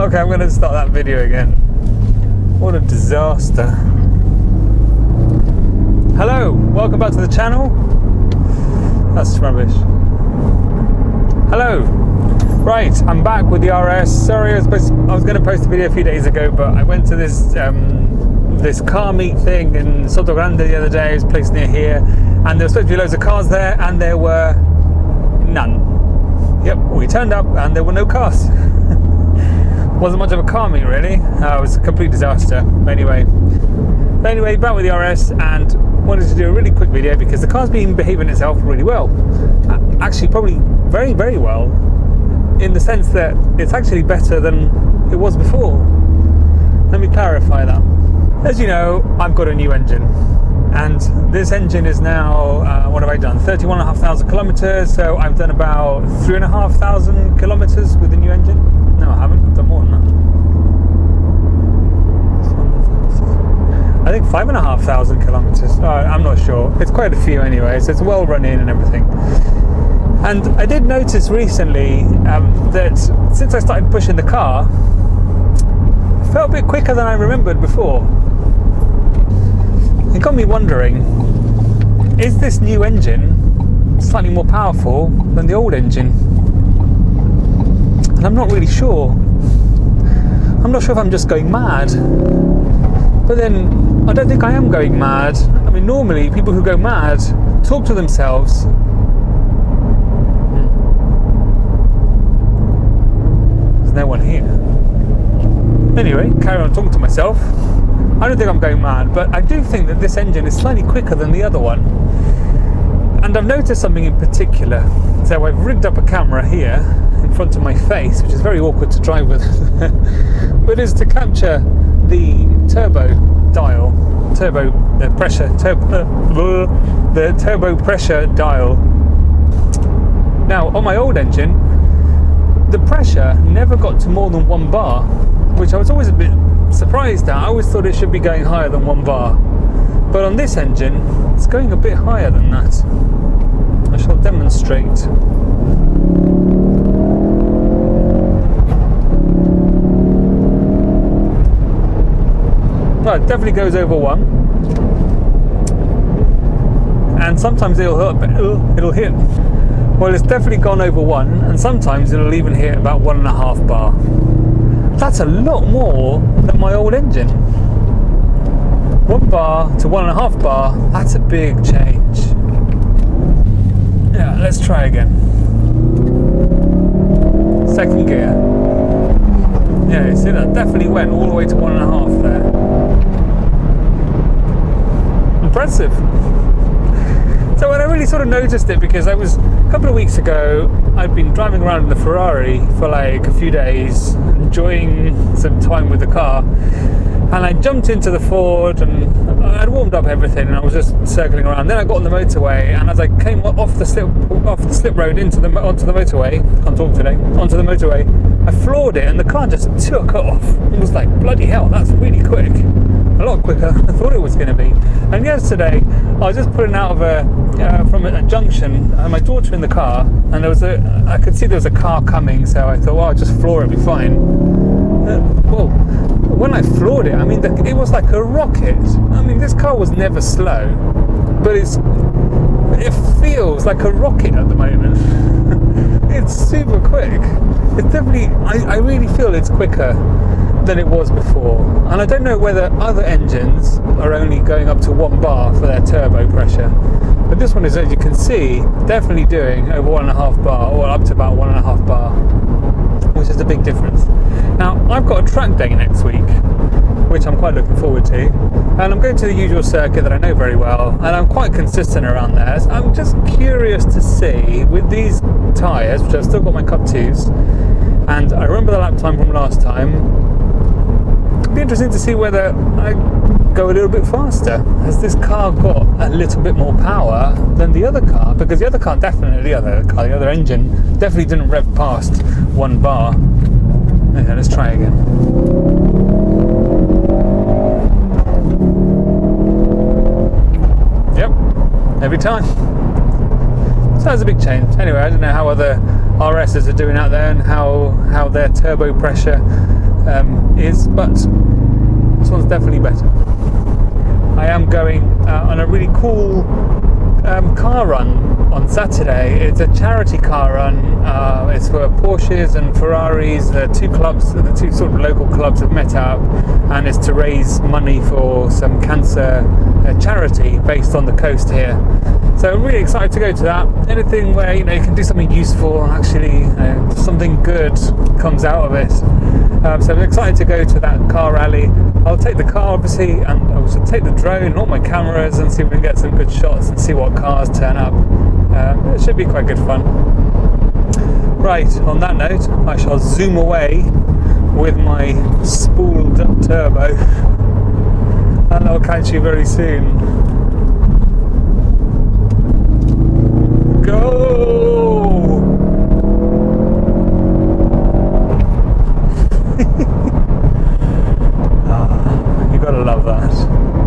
Okay, I'm going to start that video again. What a disaster. Hello, welcome back to the channel. That's rubbish. Hello. Right, I'm back with the RS. Sorry, I was going to post a video a few days ago, but I went to this this car meet thing in Sotogrande the other day. It was a place near here, and there were supposed to be loads of cars there, and there were none. Yep, we turned up and there were no cars. Wasn't much of a car meet really. It was a complete disaster. Anyway, back with the RS and wanted to do a really quick video because the car's been behaving itself really well. Actually, probably very, very well, in the sense that it's actually better than it was before. Let me clarify that. As you know, I've got a new engine, and this engine is now, what have I done? 31,500 kilometers, so I've done about 3,500 kilometers with the new engine. No, I haven't, I've done more than that. I think 5,500 kilometers. I'm not sure. It's quite a few anyway, so it's well run in and everything. And I did notice recently that since I started pushing the car, it felt a bit quicker than I remembered before. It got me wondering, is this new engine slightly more powerful than the old engine? And I'm not really sure. I'm not sure if I'm just going mad. But then, I don't think I am going mad. I mean, normally people who go mad talk to themselves. There's no one here. Anyway, carry on talking to myself. I don't think I'm going mad, but I do think that this engine is slightly quicker than the other one. And I've noticed something in particular. So I've rigged up a camera here in front of my face, which is very awkward to drive with, but is to capture the turbo dial, the turbo pressure dial. Now, on my old engine, the pressure never got to more than 1 bar, which I was always a bit surprised at. I always thought it should be going higher than 1 bar. But on this engine, it's going a bit higher than that. I shall demonstrate. Well, it definitely goes over 1. And sometimes it'll hit. Well, it's definitely gone over 1, and sometimes it'll even hit about 1.5 bar. That's a lot more than my old engine. 1 bar to 1.5 bar, that's a big change. Yeah, let's try again. Second gear. Yeah, you see that definitely went all the way to 1.5 there. Impressive. So when I really sort of noticed it, because I was, a couple of weeks ago, I'd been driving around in the Ferrari for like a few days, enjoying some time with the car, and I jumped into the Ford and I'd warmed up everything and I was just circling around. Then I got on the motorway, and as I came off the slip road onto the motorway, can't talk today, onto the motorway, I floored it and the car just took off. It was like, bloody hell, that's really quick. A lot quicker than I thought it was going to be. And yesterday, I was just pulling out of from a junction, and my daughter in the car, and I could see there was a car coming, so I thought, well, I'll just floor it, it'll be fine. Well, when I floored it, I mean, it was like a rocket. I mean, this car was never slow, but it feels like a rocket at the moment. It's super quick. It's definitely, I really feel it's quicker than it was before. And I don't know whether other engines are only going up to 1 bar for their turbo pressure, but this one is, as you can see, definitely doing over 1.5 bar, or up to about 1.5 bar, which is a big difference. Now, I've got a track day next week, which I'm quite looking forward to, and I'm going to the usual circuit that I know very well, and I'm quite consistent around there. So I'm just curious to see, with these tyres, which I've still got my Cup 2s, and I remember the lap time from last time, it'd be interesting to see whether I go a little bit faster. Has this car got a little bit more power than the other car? Because the other car definitely, the other engine definitely didn't rev past 1 bar. Okay, let's try again. Yep, every time. So that's a big change. Anyway, I don't know how other RSs are doing out there and how their turbo pressure is, but this one's definitely better. I am going on a really cool car run on Saturday. It's a charity car run. It's for Porsches and Ferraris. The two sort of local clubs have met up, and it's to raise money for some cancer charity based on the coast here. So I'm really excited to go to that. Anything where you can do something useful, actually something good comes out of it. So I'm excited to go to that car rally. I'll take the car obviously, and I will take the drone and all my cameras and see if we can get some good shots and see what cars turn up. It should be quite good fun. Right, on that note, I shall zoom away with my spooled up turbo, and I'll catch you very soon. Go! You gotta love that.